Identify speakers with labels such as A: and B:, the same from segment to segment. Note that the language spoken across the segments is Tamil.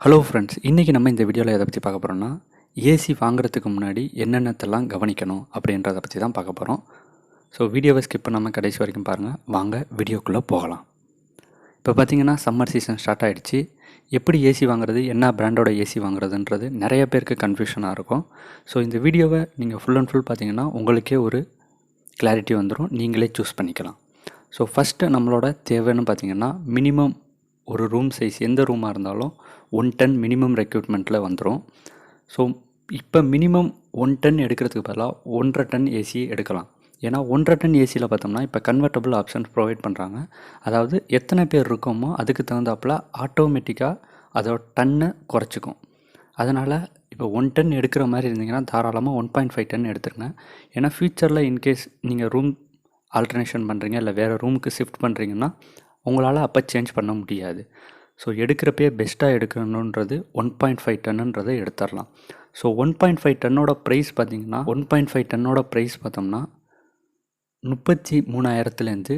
A: ஹலோ ஃப்ரெண்ட்ஸ், இன்றைக்கி நம்ம இந்த வீடியோவில் எதை பற்றி பார்க்க போகிறோம்னா ஏசி வாங்குறதுக்கு முன்னாடி என்னென்னத்தெல்லாம் கவனிக்கணும் அப்படின்றத பற்றி தான் பார்க்க போகிறோம். ஸோ வீடியோவை ஸ்கிப் பண்ணாமல் கடைசி வரைக்கும் பாருங்கள். வாங்க வீடியோக்குள்ளே போகலாம். இப்போ பார்த்தீங்கன்னா சம்மர் சீசன் ஸ்டார்ட் ஆகிடுச்சு. எப்படி ஏசி வாங்குறது, என்ன பிராண்டோட ஏசி வாங்குறதுன்றது நிறைய பேருக்கு கன்ஃபியூஷனாக இருக்கும். ஸோ இந்த வீடியோவை நீங்கள் ஃபுல் அண்ட் ஃபுல் பார்த்தீங்கன்னா உங்களுக்கே ஒரு கிளாரிட்டி வந்துடும், நீங்களே சூஸ் பண்ணிக்கலாம். ஸோ ஃபஸ்ட்டு நம்மளோட தேவைன்னு பார்த்தீங்கன்னா மினிமம் ஒரு ரூம் சைஸ் எந்த ரூமாக இருந்தாலும் 1 டன் மினிமம் ரெக்யூட்மெண்ட்டில் வந்துடும். ஸோ இப்போ மினிமம் 1 டன் எடுக்கிறதுக்கு பதிலாக 1.5 டன் ஏசி எடுக்கலாம். ஏன்னா 1.5 டன் ஏசியில் பார்த்தோம்னா இப்போ கன்வெர்ட்டபிள் ஆப்ஷன்ஸ் ப்ரொவைட் பண்ணுறாங்க. அதாவது எத்தனை பேர் இருக்கோமோ அதுக்கு தகுந்தாப்பில் ஆட்டோமேட்டிக்காக அதோட டன்னை குறைச்சிக்கும். அதனால் இப்போ 1 டன் எடுக்கிற மாதிரி இருந்தீங்கன்னா தாராளமாக 1.5 டன் எடுத்துருங்க. ஏன்னா ஃப்யூச்சரில் இன்கேஸ் நீங்கள் ரூம் ஆல்டர்னேஷன் பண்ணுறீங்க இல்லை வேறு ரூமுக்கு ஷிஃப்ட் பண்ணுறீங்கன்னா உங்களால் அப்போ சேஞ்ச் பண்ண முடியாது. ஸோ எடுக்கிறப்பே பெஸ்ட்டாக எடுக்கணுன்றது 1.5 டன்னுன்றதை எடுத்துடலாம். ஸோ 1.5 டன்னோட ப்ரைஸ் பார்த்திங்கன்னா 1.5 டன்னோட ப்ரைஸ் பார்த்தோம்னா 33,000லேருந்து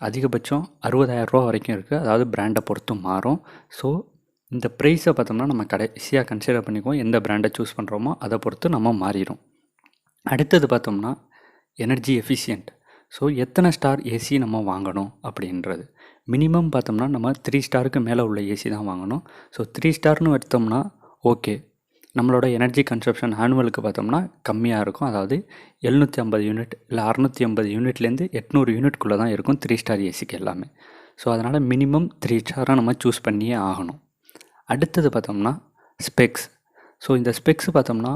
A: அதிகபட்சம் 60,000 ரூபா வரைக்கும் இருக்குது. அதாவது பிராண்டை பொறுத்து மாறும். ஸோ இந்த ப்ரைஸை பார்த்தோம்னா நம்ம கடைசியாக கன்சிடர் பண்ணிக்குவோம். எந்த பிராண்டை சூஸ் பண்ணுறோமோ அதை பொறுத்து நம்ம மாறிடும். அடுத்தது பார்த்தோம்னா எனர்ஜி எஃபிஷியன்ட். ஸோ எத்தனை ஸ்டார் ஏசி நம்ம வாங்கணும் அப்படின்றது மினிமம் பார்த்தோம்னா நம்ம 3 ஸ்டாருக்கு மேலே உள்ள ஏசி தான் வாங்கணும். ஸோ 3 ஸ்டார்னு எடுத்தோம்னா ஓகே, நம்மளோட எனர்ஜி கன்சப்ஷன் ஆனுவலுக்கு பார்த்தோம்னா கம்மியாக இருக்கும். அதாவது 750 யூனிட் இல்லை 650 யூனிட்லேருந்து 800 யூனிட்குள்ளே தான் இருக்கும் 3 ஸ்டார் ஏசிக்கு எல்லாமே. ஸோ அதனால் மினிமம் 3 ஸ்டாராக நம்ம சூஸ் பண்ணியே ஆகணும். அடுத்தது பார்த்தோம்னா ஸ்பெக்ஸ். ஸோ இந்த ஸ்பெக்ஸ் பார்த்தோம்னா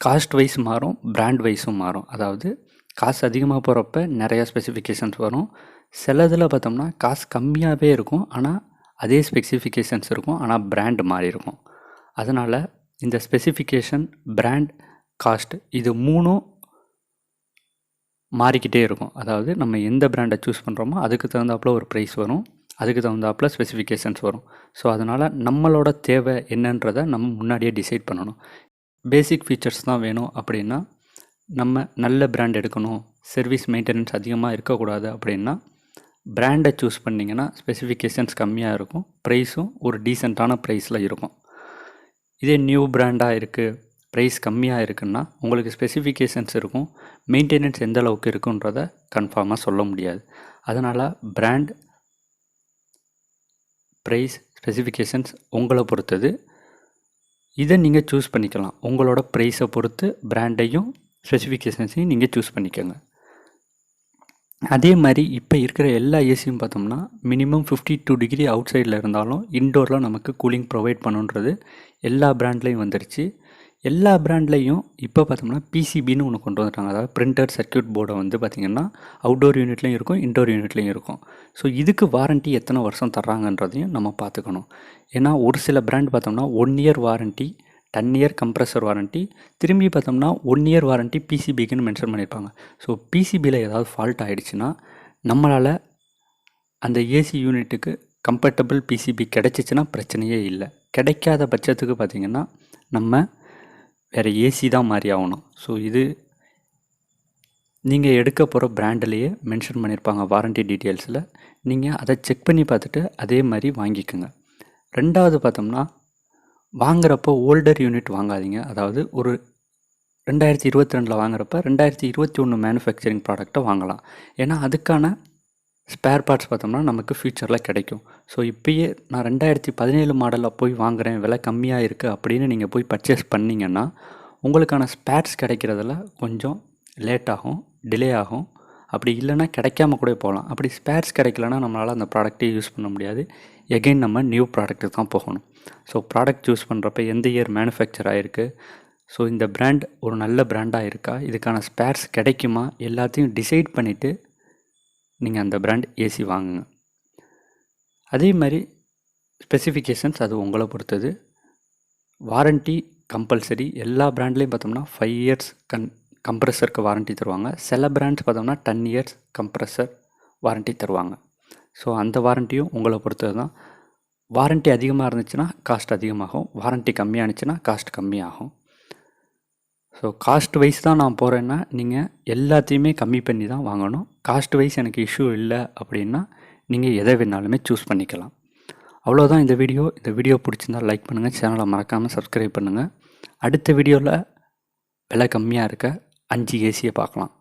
A: காஸ்ட் வைஸ் மாறும், பிராண்ட் வைஸும் மாறும். அதாவது காசு அதிகமாக போகிறப்ப நிறையா ஸ்பெசிஃபிகேஷன்ஸ் வரும். சிலதில் பார்த்தோம்னா காசு கம்மியாகவே இருக்கும், ஆனால் அதே ஸ்பெசிஃபிகேஷன்ஸ் இருக்கும், ஆனால் பிராண்ட் மாறி இருக்கும். அதனால் இந்த ஸ்பெசிஃபிகேஷன், பிராண்ட், காஸ்ட் இது மூணும் மாறிக்கிட்டே இருக்கும். அதாவது நம்ம எந்த பிராண்டை சூஸ் பண்ணுறோமோ அதுக்கு தகுந்தாப்பில் ஒரு ப்ரைஸ் வரும், அதுக்கு தகுந்தாப்பில் ஸ்பெசிஃபிகேஷன்ஸ் வரும். ஸோ அதனால் நம்மளோட தேவை என்னன்றதை நம்ம முன்னாடியே டிசைட் பண்ணணும். பேசிக் ஃபீச்சர்ஸ் தான் வேணும் அப்படின்னா நம்ம நல்ல பிராண்ட் எடுக்கணும், சர்வீஸ் மெயின்டெனன்ஸ் அதிகமாக இருக்கக்கூடாது அப்படின்னா பிராண்டை சூஸ் பண்ணிங்கன்னா ஸ்பெசிஃபிகேஷன்ஸ் கம்மியாக இருக்கும், ப்ரைஸும் ஒரு டீசெண்டான ப்ரைஸில் இருக்கும். இதே நியூ பிராண்டாக இருக்குது, ப்ரைஸ் கம்மியாக இருக்குன்னா உங்களுக்கு ஸ்பெசிஃபிகேஷன்ஸ் இருக்கும், மெயின்டெனன்ஸ் எந்த அளவுக்கு இருக்குன்றதை கன்ஃபார்மாக சொல்ல முடியாது. அதனால் பிராண்ட், ப்ரைஸ், ஸ்பெசிஃபிகேஷன்ஸ் உங்களை பொறுத்தது. இதை நீங்கள் சூஸ் பண்ணிக்கலாம். உங்களோட ப்ரைஸை பொறுத்து பிராண்டையும் ஸ்பெசிஃபிகேஷன்ஸையும் நீங்கள் சூஸ் பண்ணிக்கோங்க. அதே மாதிரி இப்போ இருக்கிற எல்லா ஏசியும் பார்த்தோம்னா மினிமம் 52 டிகிரி அவுட் சைடில் இருந்தாலும் இன்டோரில் நமக்கு கூலிங் ப்ரொவைட் பண்ணுன்றது எல்லா பிராண்ட்லேயும் வந்துருச்சு. எல்லா பிராண்ட்லேயும் இப்போ பார்த்தோம்னா பிசிபின்னு ஒன்று கொண்டு வந்துட்டாங்க. அதாவது பிரிண்டட் சர்க்யூட் போர்டை வந்து பார்த்திங்கன்னா அவுட்டோர் யூனிட்லேயும் இருக்கும், இன்டோர் யூனிட்லேயும் இருக்கும். ஸோ இதுக்கு வாரண்ட்டி எத்தனை வருஷம் தர்றாங்கன்றதையும் நம்ம பார்த்துக்கணும். ஏன்னா ஒரு சில பிராண்ட் பார்த்தோம்னா 1 year warranty, 10 year compressor warranty, திரும்பி பார்த்தோம்னா 1 இயர் வாரண்ட்டி பிசிபிக்குன்னு மென்ஷன் பண்ணியிருப்பாங்க. ஸோ பிசிபியில் ஏதாவது ஃபால்ட் ஆகிடுச்சுன்னா நம்மளால் அந்த ஏசி யூனிட்டுக்கு கம்ஃபர்டபுள் பிசிபி கிடைச்சிச்சின்னா பிரச்சனையே இல்லை. கிடைக்காத பட்சத்துக்கு பார்த்திங்கன்னா நம்ம வேறு ஏசி தான் மாறி ஆகணும். ஸோ இது நீங்கள் எடுக்க போகிற பிராண்டிலேயே மென்ஷன் பண்ணியிருப்பாங்க வாரண்ட்டி டீட்டெயில்ஸில். நீங்கள் அதை செக் பண்ணி பார்த்துட்டு அதே மாதிரி வாங்கிக்கோங்க. ரெண்டாவது பார்த்தோம்னா வாங்குறப்போ ஓல்டர் யூனிட் வாங்காதீங்க. அதாவது ஒரு 2022 வாங்குறப்ப 2021 மேனுஃபேக்சரிங் ப்ராடக்டை வாங்கலாம். ஏன்னா அதுக்கான ஸ்பேர் பார்ட்ஸ் பார்த்தோம்னா நமக்கு ஃப்யூச்சரில் கிடைக்கும். ஸோ இப்போயே நான் 2017 மாடலில் போய் வாங்குகிறேன், விலை கம்மியாக இருக்குது அப்படின்னு நீங்கள் போய் பர்ச்சேஸ் பண்ணிங்கன்னா உங்களுக்கான ஸ்பேர்ஸ் கிடைக்கிறதுல கொஞ்சம் லேட் ஆகும், டிலே ஆகும். அப்படி இல்லைன்னா கிடைக்காம கூட போகலாம். அப்படி ஸ்பேர்ஸ் கிடைக்கலன்னா நம்மளால் அந்த ப்ராடக்ட்டே யூஸ் பண்ண முடியாது. எகெயின் நம்ம நியூ ப்ராடக்ட்டுக்கு தான் போகணும். ஸோ ப்ராடக்ட் சூஸ் பண்ணுறப்ப எந்த இயர் மேனுஃபேக்சர் ஆகிருக்கு, ஸோ இந்த பிராண்ட் ஒரு நல்ல பிராண்டாக இருக்கா, இதுக்கான ஸ்பேர்ஸ் கிடைக்குமா, எல்லாத்தையும் டிசைட் பண்ணிவிட்டு நீங்கள் அந்த பிராண்ட் ஏசி வாங்குங்க. அதே மாதிரி ஸ்பெசிஃபிகேஷன்ஸ் அது உங்களை பொறுத்தது. Warranty compulsory. எல்லா பிராண்ட்லேயும் பார்த்தோம்னா 5 இயர்ஸ் கம்ப்ரஸருக்கு வாரண்ட்டி தருவாங்க. சில பிராண்ட்ஸ் பார்த்தோம்னா 10 இயர்ஸ் கம்ப்ரஸர் வாரண்ட்டி தருவாங்க. ஸோ அந்த வாரண்ட்டியும் உங்களை பொறுத்தது தான். வாரண்ட்டி அதிகமாக இருந்துச்சுன்னா காஸ்ட் அதிகமாகும், வாரண்ட்டி கம்மியாக இருந்துச்சுன்னா காஸ்ட் கம்மியாகும். ஸோ காஸ்ட் வைஸ் தான் நான் போகிறேன்னா நீங்கள் எல்லாத்தையுமே கம்மி பண்ணி தான் வாங்கணும். காஸ்ட் வைஸ் எனக்கு இஷ்யூ இல்லை அப்படின்னா நீங்கள் எதை வேணாலுமே சூஸ் பண்ணிக்கலாம். அவ்வளோதான் இந்த வீடியோ பிடிச்சிருந்தால் லைக் பண்ணுங்கள், சேனலை மறக்காமல் சப்ஸ்கிரைப் பண்ணுங்கள். அடுத்த வீடியோவில் விலை கம்மியாக இருக்க 5 ஏசியை பார்க்கலாம்.